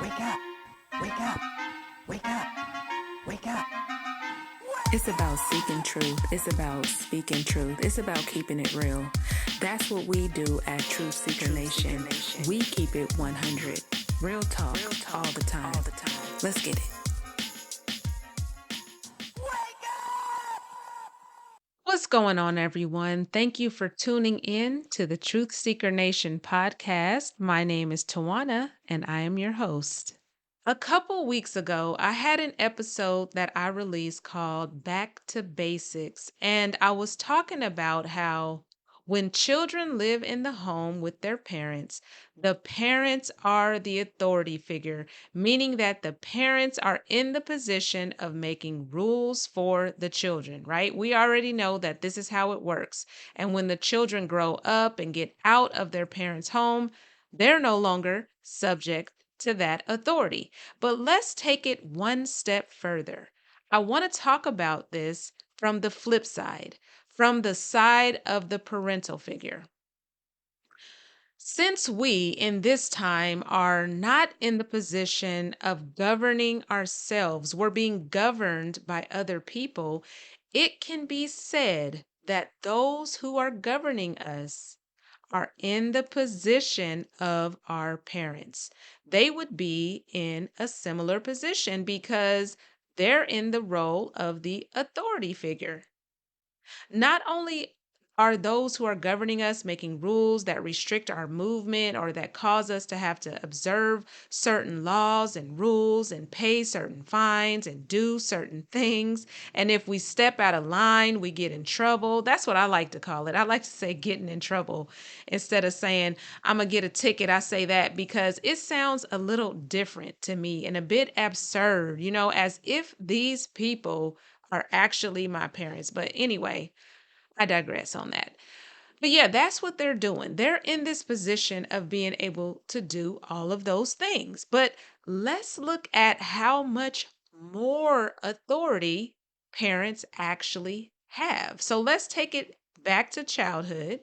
Wake up, wake up, wake up, wake up. It's about seeking truth. It's about speaking truth. It's about keeping it real. That's what we do at Truth Seeker Nation. We keep it 100. Real talk all the time. Let's get it. What's going on, everyone? Thank you for tuning in to the Truth Seeker Nation podcast. My name is Tawana, and I am your host. A couple weeks ago, I had an episode that I released called Back to Basics, and I was talking about how when children live in the home with their parents, the parents are the authority figure, meaning that the parents are in the position of making rules for the children, right? We already know that this is how it works. And when the children grow up and get out of their parents' home, they're no longer subject to that authority. But let's take it one step further. I want to talk about this from the flip side, from the side of the parental figure. Since we in this time are not in the position of governing ourselves, we're being governed by other people, it can be said that those who are governing us are in the position of our parents. They would be in a similar position because they're in the role of the authority figure. Not only are those who are governing us making rules that restrict our movement or that cause us to have to observe certain laws and rules and pay certain fines and do certain things. And if we step out of line, we get in trouble. That's what I like to call it. I like to say getting in trouble instead of saying I'm going to get a ticket. I say that because it sounds a little different to me and a bit absurd, as if these people are actually my parents. But anyway, I digress on that. But yeah, that's what they're doing. They're in this position of being able to do all of those things. But let's look at how much more authority parents actually have. So let's take it back to childhood.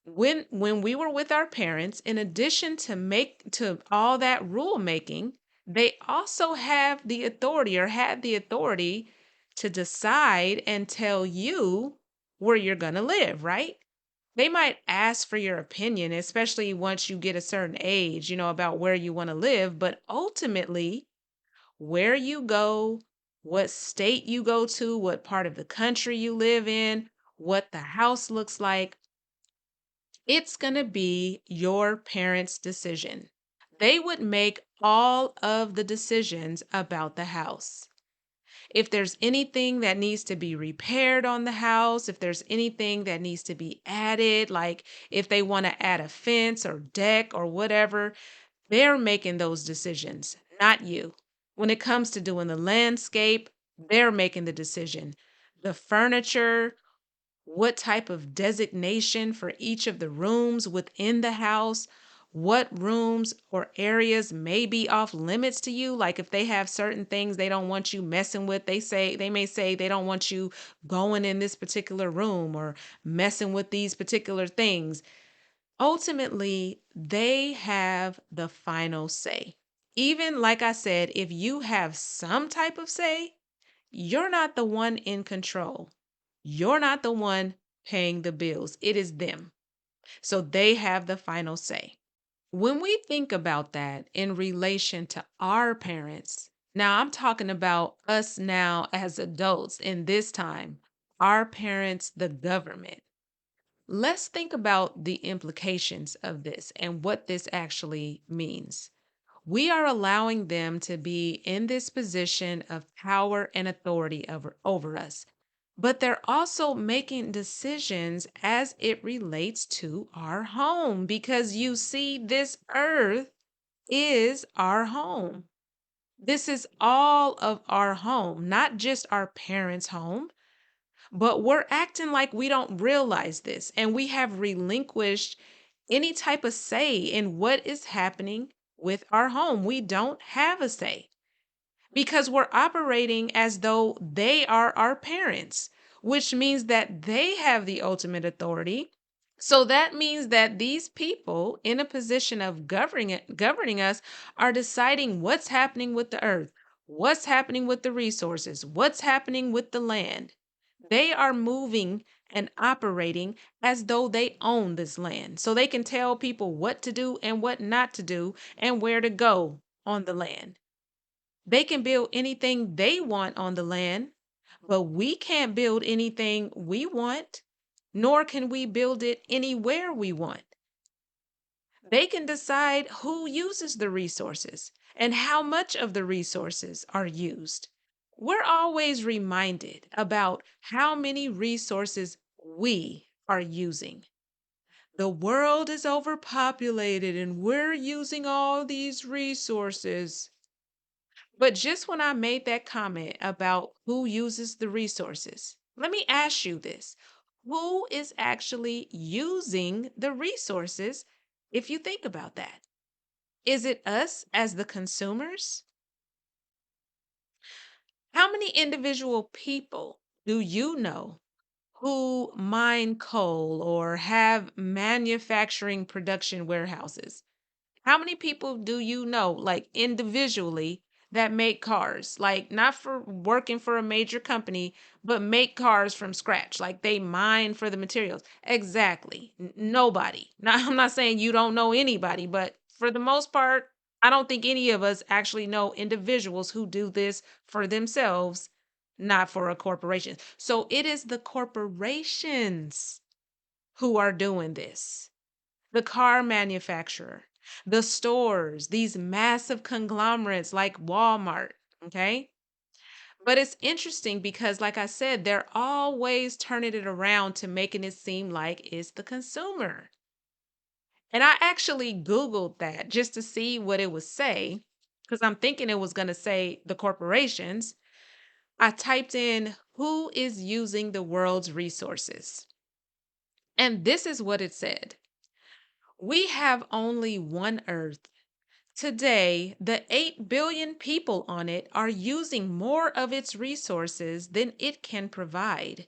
When we were with our parents, in addition to all that rule making, they also have the authority or had the authority to decide and tell you where you're going to live, right? They might ask for your opinion, especially once you get a certain age, about where you want to live, but ultimately, where you go, what state you go to, what part of the country you live in, what the house looks like, it's going to be your parents' decision. They would make all of the decisions about the house. If there's anything that needs to be repaired on the house, if there's anything that needs to be added, like if they want to add a fence or deck or whatever, they're making those decisions, not you. When it comes to doing the landscape, they're making the decision. The furniture, what type of designation for each of the rooms within the house, what rooms or areas may be off limits to you. Like if they have certain things they don't want you messing with, they may say they don't want you going in this particular room or messing with these particular things. Ultimately, they have the final say. Even like I said, if you have some type of say, you're not the one in control. You're not the one paying the bills. It is them. So they have the final say. When we think about that in relation to our parents, now I'm talking about us now as adults in this time, our parents, the government. Let's think about the implications of this and what this actually means. We are allowing them to be in this position of power and authority over us. But they're also making decisions as it relates to our home because you see, this earth is our home. This is all of our home, not just our parents' home, but we're acting like we don't realize this. And we have relinquished any type of say in what is happening with our home. We don't have a say because we're operating as though they are our parents, which means that they have the ultimate authority. So that means that these people in a position of governing us are deciding what's happening with the earth, what's happening with the resources, what's happening with the land. They are moving and operating as though they own this land. So they can tell people what to do and what not to do and where to go on the land. They can build anything they want on the land, but we can't build anything we want, nor can we build it anywhere we want. They can decide who uses the resources and how much of the resources are used. We're always reminded about how many resources we are using. The world is overpopulated and we're using all these resources. But just when I made that comment about who uses the resources, let me ask you this. Who is actually using the resources if you think about that? Is it us as the consumers? How many individual people do you know who mine coal or have manufacturing production warehouses? How many people do you know, like individually, that make cars? Like, not for working for a major company, but make cars from scratch. Like, they mine for the materials. Exactly. Nobody. Now, I'm not saying you don't know anybody, but for the most part, I don't think any of us actually know individuals who do this for themselves, not for a corporation. So it is the corporations who are doing this, the car manufacturer, the stores, these massive conglomerates like Walmart. Okay. But it's interesting because, like I said, they're always turning it around to making it seem like it's the consumer. And I actually Googled that just to see what it would say because I'm thinking it was going to say the corporations. I typed in who is using the world's resources. And this is what it said. We have only one earth. Today, the 8 billion people on it are using more of its resources than it can provide.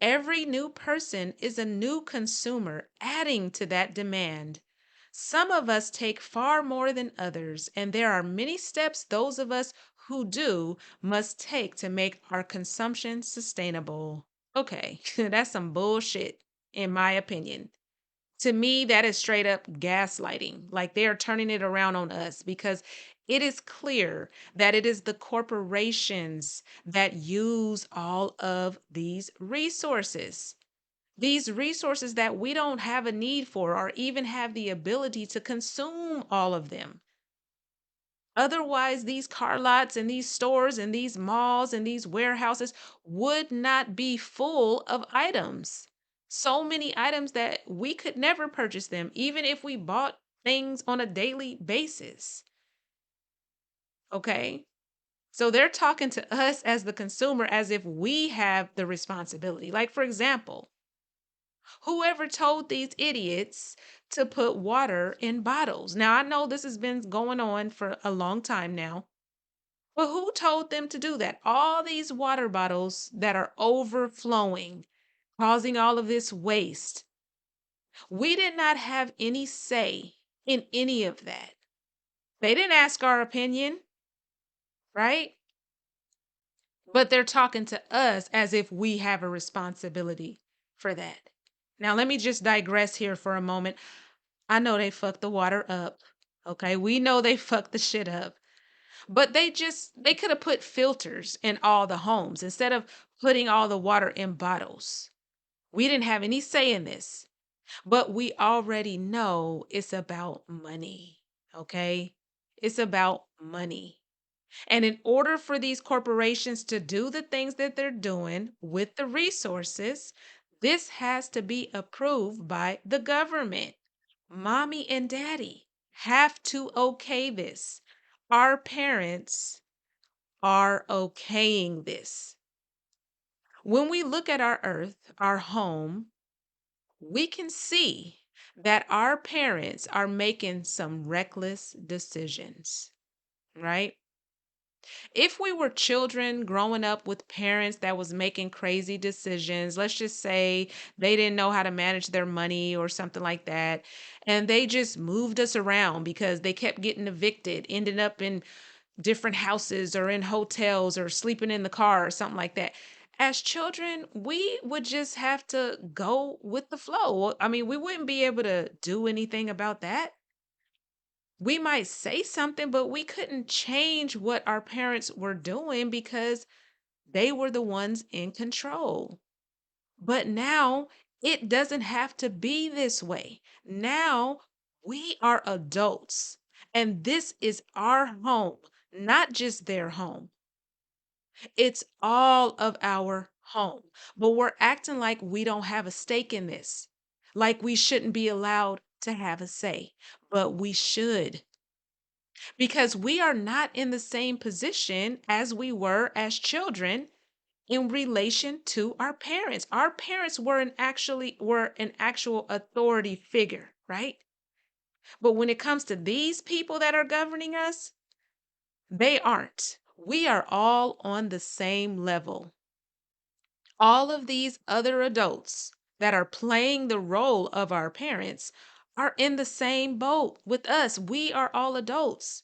Every new person is a new consumer, adding to that demand. Some of us take far more than others, and there are many steps those of us who do must take to make our consumption sustainable. Okay, that's some bullshit, in my opinion. To me, that is straight up gaslighting. Like they are turning it around on us because it is clear that it is the corporations that use all of these resources. These resources that we don't have a need for or even have the ability to consume all of them. Otherwise, these car lots and these stores and these malls and these warehouses would not be full of items. So many items that we could never purchase them, even if we bought things on a daily basis. Okay. So they're talking to us as the consumer as if we have the responsibility. Like, for example, whoever told these idiots to put water in bottles? Now, I know this has been going on for a long time now. But who told them to do that? All these water bottles that are overflowing, causing all of this waste. We did not have any say in any of that. They didn't ask our opinion, right? But they're talking to us as if we have a responsibility for that. Now, let me just digress here for a moment. I know they fucked the water up. Okay. We know they fucked the shit up. But they could have put filters in all the homes instead of putting all the water in bottles. We didn't have any say in this, but we already know it's about money. Okay. It's about money. And in order for these corporations to do the things that they're doing with the resources, this has to be approved by the government. Mommy and daddy have to okay this. Our parents are okaying this. When we look at our earth, our home, we can see that our parents are making some reckless decisions, right? If we were children growing up with parents that was making crazy decisions, let's just say they didn't know how to manage their money or something like that, and they just moved us around because they kept getting evicted, ended up in different houses or in hotels or sleeping in the car or something like that. As children, we would just have to go with the flow. I mean, we wouldn't be able to do anything about that. We might say something, but we couldn't change what our parents were doing because they were the ones in control. But now it doesn't have to be this way. Now we are adults, and this is our home, not just their home. It's all of our home. But we're acting like we don't have a stake in this, like we shouldn't be allowed to have a say. But we should, because we are not in the same position as we were as children in relation to our parents. Our parents were an actual authority figure, right? But when it comes to these people that are governing us, they aren't. We are all on the same level. All of these other adults that are playing the role of our parents are in the same boat with us. We are all adults.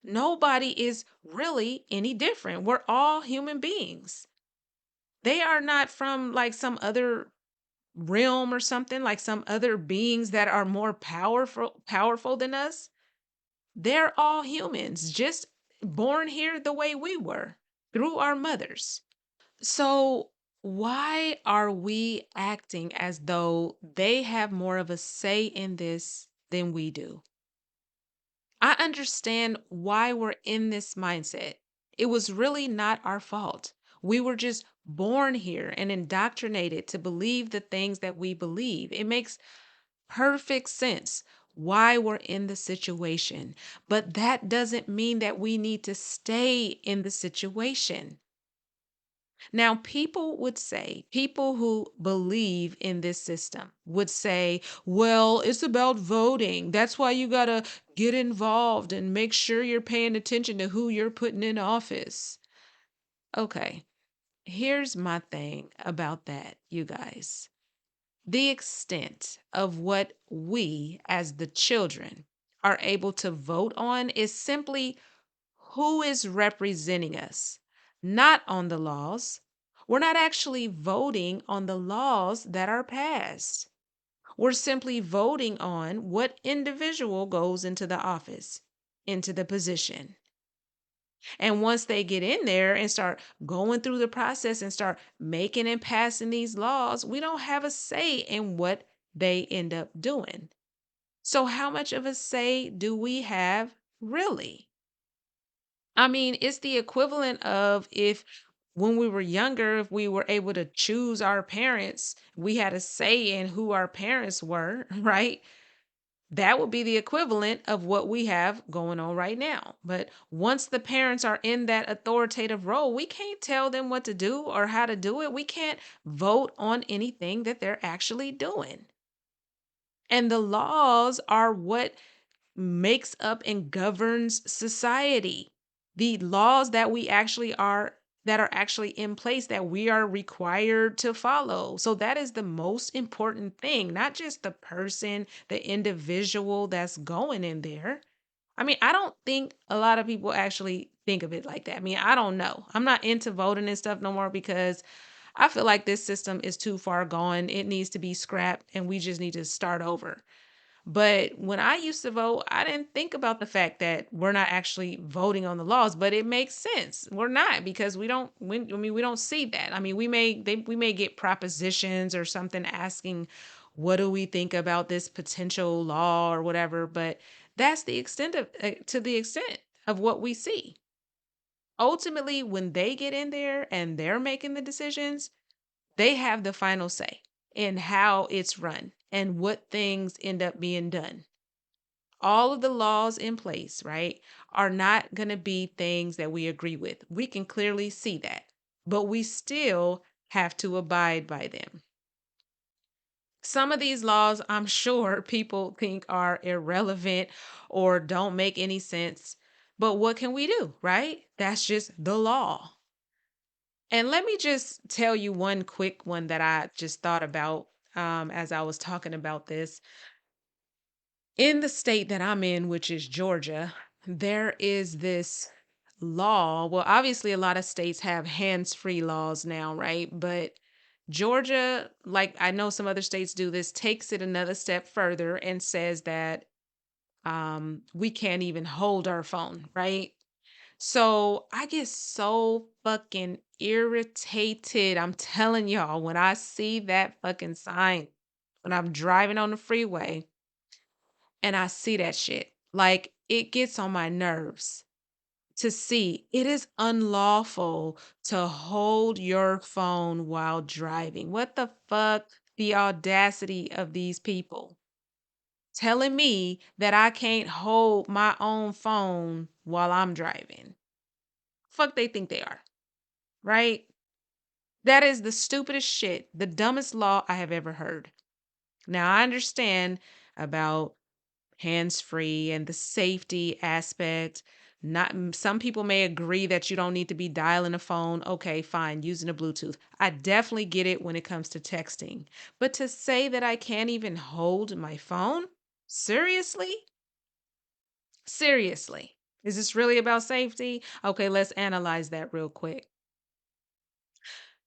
Nobody is really any different. We're all human beings. They are not from like some other realm or something, like some other beings that are more powerful than us. They're all humans, just born here the way we were through our mothers. So why are we acting as though they have more of a say in this than we do? I understand why we're in this mindset. It was really not our fault. We were just born here and indoctrinated to believe the things that we believe. It makes perfect sense why we're in the situation. But that doesn't mean that we need to stay in the situation. Now, people who believe in this system would say, well, it's about voting. That's why you got to get involved and make sure you're paying attention to who you're putting in office. Okay, here's my thing about that, you guys. The extent of what we, as the children, are able to vote on is simply who is representing us, not on the laws. We're not actually voting on the laws that are passed. We're simply voting on what individual goes into the office, into the position. And once they get in there and start going through the process and start making and passing these laws, we don't have a say in what they end up doing. So, how much of a say do we have really? I mean, it's the equivalent of if when we were younger, if we were able to choose our parents, we had a say in who our parents were, right? That would be the equivalent of what we have going on right now. But once the parents are in that authoritative role, we can't tell them what to do or how to do it. We can't vote on anything that they're actually doing. And the laws are what makes up and governs society. The laws that are actually in place that we are required to follow. So that is the most important thing, not just the person, the individual that's going in there. I mean, I don't think a lot of people actually think of it like that. I mean, I don't know. I'm not into voting and stuff no more because I feel like this system is too far gone. It needs to be scrapped and we just need to start over. But when I used to vote, I didn't think about the fact that we're not actually voting on the laws, but it makes sense. We're not because we don't see that. I mean, we may get propositions or something asking what do we think about this potential law or whatever, but that's the extent of to the extent of what we see. Ultimately, when they get in there and they're making the decisions, they have the final say in how it's run and what things end up being done. All of the laws in place, right, are not going to be things that we agree with. We can clearly see that, but we still have to abide by them. Some of these laws, I'm sure people think are irrelevant or don't make any sense. But what can we do, right? That's just the law. And let me just tell you one quick one that I just thought about as I was talking about this. In the state that I'm in, which is Georgia, there is this law. Well, obviously, a lot of states have hands free laws now, right? But Georgia, like I know some other states do this, takes it another step further and says that we can't even hold our phone, right? So I get so fucking irritated. I'm telling y'all, when I see that fucking sign, when I'm driving on the freeway and I see that shit, like it gets on my nerves to see it is unlawful to hold your phone while driving. What the fuck? The audacity of these people telling me that I can't hold my own phone while I'm driving. Fuck, they think they are, right? That is the stupidest shit, the dumbest law I have ever heard. Now, I understand about hands free and the safety aspect. Not some people may agree that you don't need to be dialing a phone. Okay, fine, using a Bluetooth. I definitely get it when it comes to texting. But to say that I can't even hold my phone? Seriously? Seriously. Is this really about safety? Okay, let's analyze that real quick.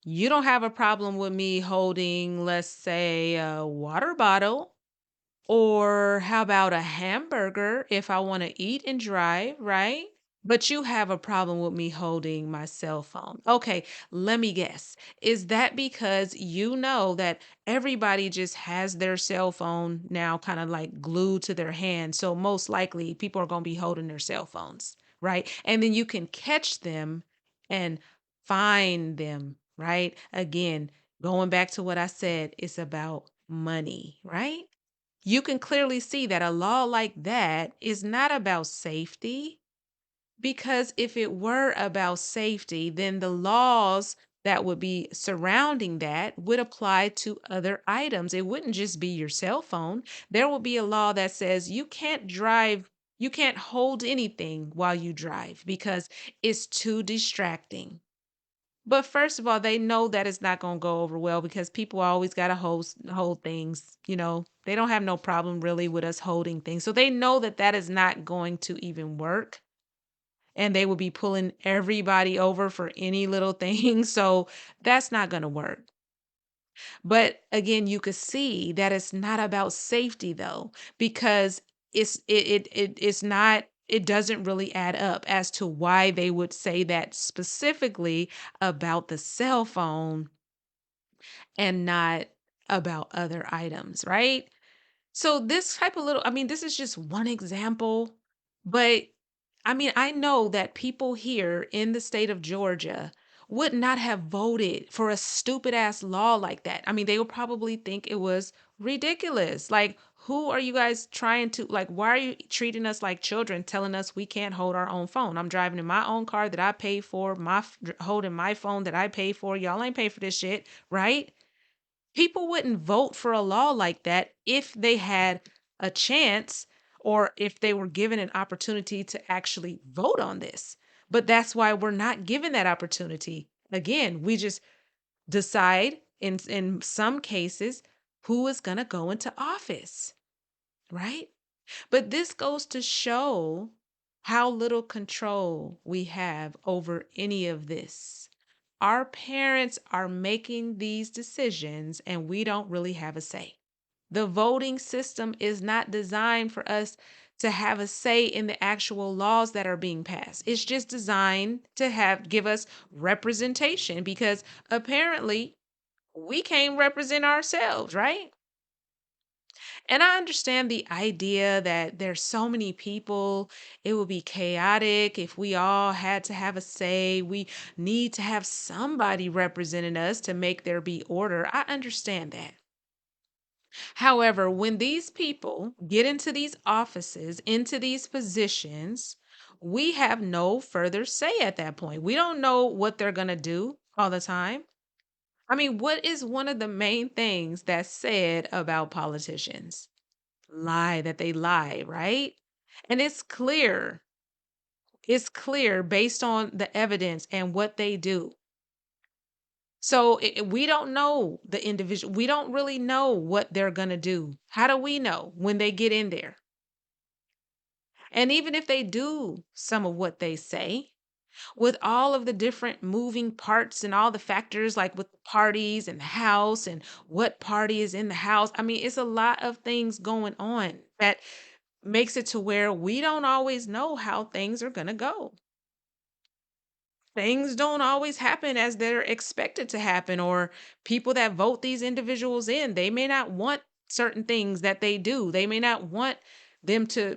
You don't have a problem with me holding, let's say, a water bottle. Or how about a hamburger if I want to eat and drive, right? But you have a problem with me holding my cell phone. Okay, let me guess. Is that because you know that everybody just has their cell phone now kind of like glued to their hand? So most likely people are going to be holding their cell phones, right? And then you can catch them and find them, right? Again, going back to what I said, it's about money, right? You can clearly see that a law like that is not about safety, because if it were about safety, then the laws that would be surrounding that would apply to other items. It wouldn't just be your cell phone. There will be a law that says you can't drive, you can't hold anything while you drive because it's too distracting. But first of all, they know that it's not going to go over well because people always got to hold things. They don't have no problem really with us holding things. So they know that that is not going to even work. And they will be pulling everybody over for any little thing. So that's not going to work. But again, you could see that it's not about safety though, because it's not, it doesn't really add up as to why they would say that specifically about the cell phone and not about other items, right? So this type of little, I mean, this is just one example, but I mean, I know that people here in the state of Georgia would not have voted for a stupid ass law like that. I mean, they would probably think it was ridiculous. Like, who are you guys trying to, like, why are you treating us like children, telling us we can't hold our own phone? I'm driving in my own car that I pay for, holding my phone that I pay for. Y'all ain't pay for this shit, right? People wouldn't vote for a law like that if they had a chance or if they were given an opportunity to actually vote on this. But that's why we're not given that opportunity. Again, we just decide in some cases who is going to go into office, right? But this goes to show how little control we have over any of this. Our parents are making these decisions and we don't really have a say. The voting system is not designed for us to have a say in the actual laws that are being passed. It's just designed to give us representation because apparently we can't represent ourselves, right? And I understand the idea that there's so many people, it would be chaotic if we all had to have a say. We need to have somebody representing us to make there be order. I understand that. However, when these people get into these offices, into these positions, we have no further say at that point. We don't know what they're going to do all the time. I mean, what is one of the main things that's said about politicians? Lie, that they lie, right? And it's clear. It's clear based on the evidence and what they do. So we don't know the individual. We don't really know what they're going to do. How do we know when they get in there? And even if they do some of what they say, with all of the different moving parts and all the factors, like with the parties and the house and what party is in the house, I mean, it's a lot of things going on that makes it to where we don't always know how things are going to go. Things don't always happen as they're expected to happen, or people that vote these individuals in, they may not want certain things that they do. They may not want them to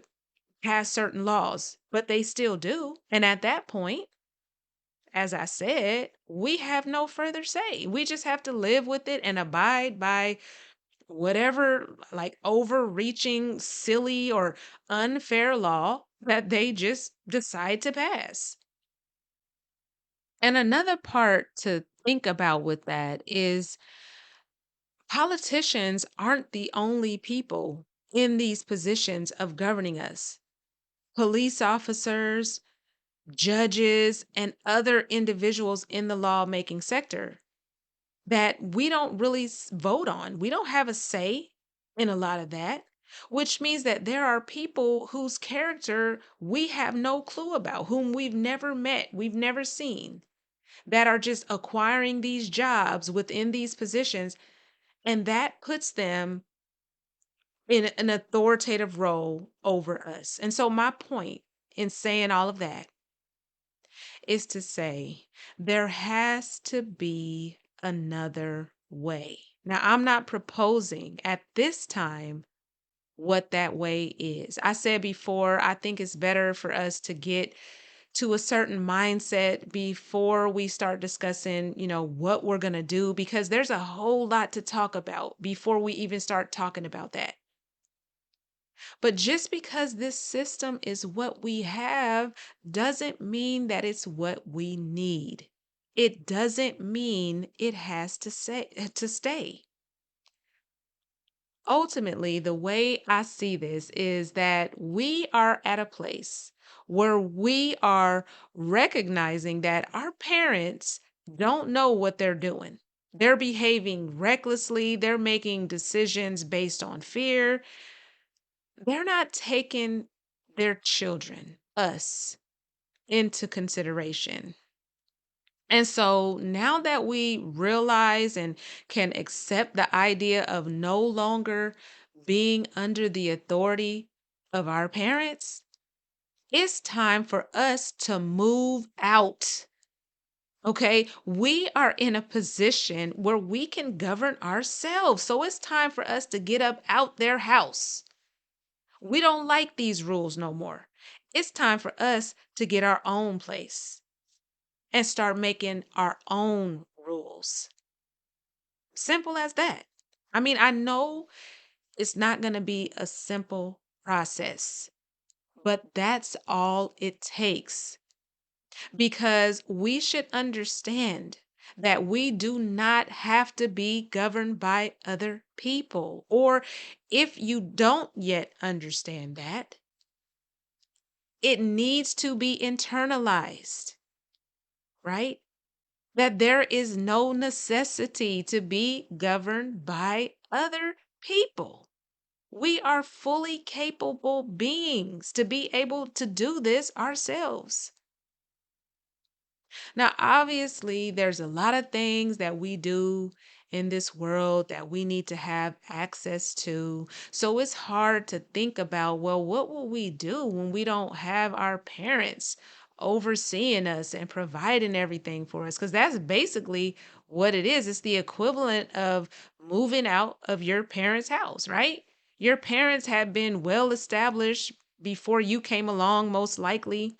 pass certain laws, but they still do. And at that point, as I said, we have no further say. We just have to live with it and abide by whatever like overreaching, silly, or unfair law that they just decide to pass. And another part to think about with that is politicians aren't the only people in these positions of governing us. Police officers, judges, and other individuals in the lawmaking sector that we don't really vote on. We don't have a say in a lot of that, which means that there are people whose character we have no clue about, whom we've never met, we've never seen, that are just acquiring these jobs within these positions. And that puts them in an authoritative role over us. And so, my point in saying all of that is to say there has to be another way. Now, I'm not proposing at this time what that way is. I said before, I think it's better for us to get to a certain mindset before we start discussing, what we're going to do, because there's a whole lot to talk about before we even start talking about that. But just because this system is what we have doesn't mean that it's what we need. It doesn't mean it has to stay. Ultimately, the way I see this is that we are at a place where we are recognizing that our parents don't know what they're doing. They're behaving recklessly, they're making decisions based on fear. They're not taking their children, us, into consideration. And so now that we realize and can accept the idea of no longer being under the authority of our parents, it's time for us to move out. Okay, we are in a position where we can govern ourselves. So it's time for us to get up out their house. We don't like these rules no more. It's time for us to get our own place and start making our own rules. Simple as that. I mean, I know it's not going to be a simple process, but that's all it takes, because we should understand that we do not have to be governed by other people. Or if you don't yet understand that, it needs to be internalized, right? That there is no necessity to be governed by other people. We are fully capable beings to be able to do this ourselves. Now, obviously, there's a lot of things that we do in this world that we need to have access to. So it's hard to think about, well, what will we do when we don't have our parents overseeing us and providing everything for us? Because that's basically what it is. It's the equivalent of moving out of your parents' house, right? Your parents have been well established before you came along, most likely.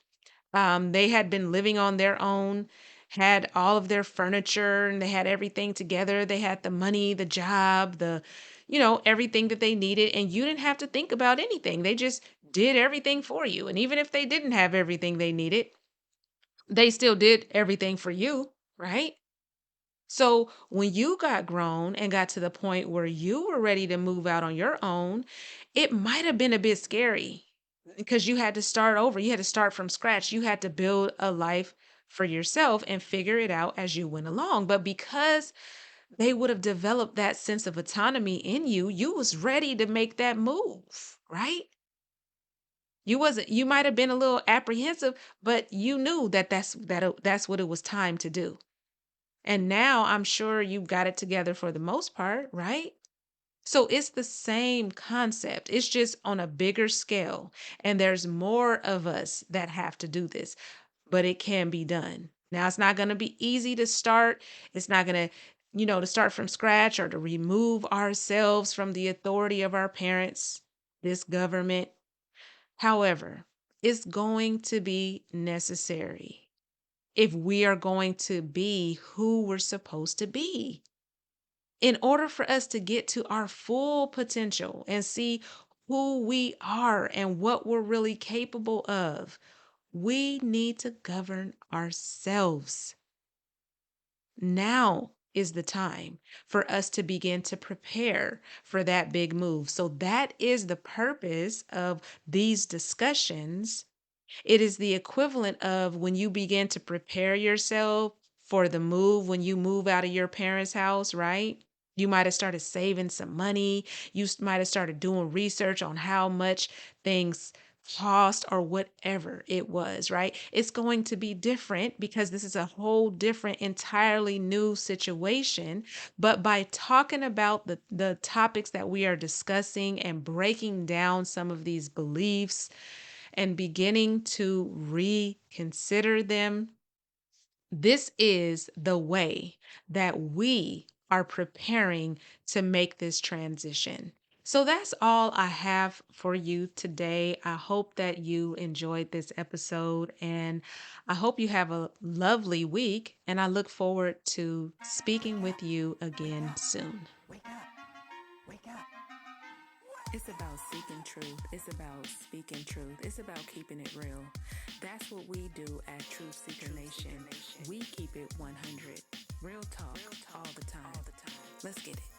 They had been living on their own, had all of their furniture, and they had everything together. They had the money, the job, everything that they needed. And you didn't have to think about anything. They just did everything for you. And even if they didn't have everything they needed, they still did everything for you, right? So when you got grown and got to the point where you were ready to move out on your own, it might have been a bit scary. because you had to start over. You had to start from scratch. You had to build a life for yourself and figure it out as you went along. But because they would have developed that sense of autonomy in you, you was ready to make that move, right? You might have been a little apprehensive, but you knew that that's what it was time to do. And now I'm sure you got it together for the most part, right? So it's the same concept. It's just on a bigger scale. And there's more of us that have to do this, but it can be done. Now, it's not going to be easy to start. It's not going to, to start from scratch or to remove ourselves from the authority of our parents, this government. However, it's going to be necessary if we are going to be who we're supposed to be. In order for us to get to our full potential and see who we are and what we're really capable of, we need to govern ourselves. Now is the time for us to begin to prepare for that big move. So, that is the purpose of these discussions. It is the equivalent of when you begin to prepare yourself for the move, when you move out of your parents' house, right? You might have started saving some money. You might have started doing research on how much things cost or whatever it was, right? It's going to be different because this is a whole different, entirely new situation. But by talking about the topics that we are discussing and breaking down some of these beliefs, and beginning to reconsider them, this is the way that we are preparing to make this transition. So that's all I have for you today. I hope that you enjoyed this episode and I hope you have a lovely week. And I look forward to speaking with you again soon. Wake up. Wake up. It's about seeking truth. It's about speaking truth. It's about keeping it real. That's what we do at Truth Seeker Nation. We keep it 100. Real talk all the time. Let's get it.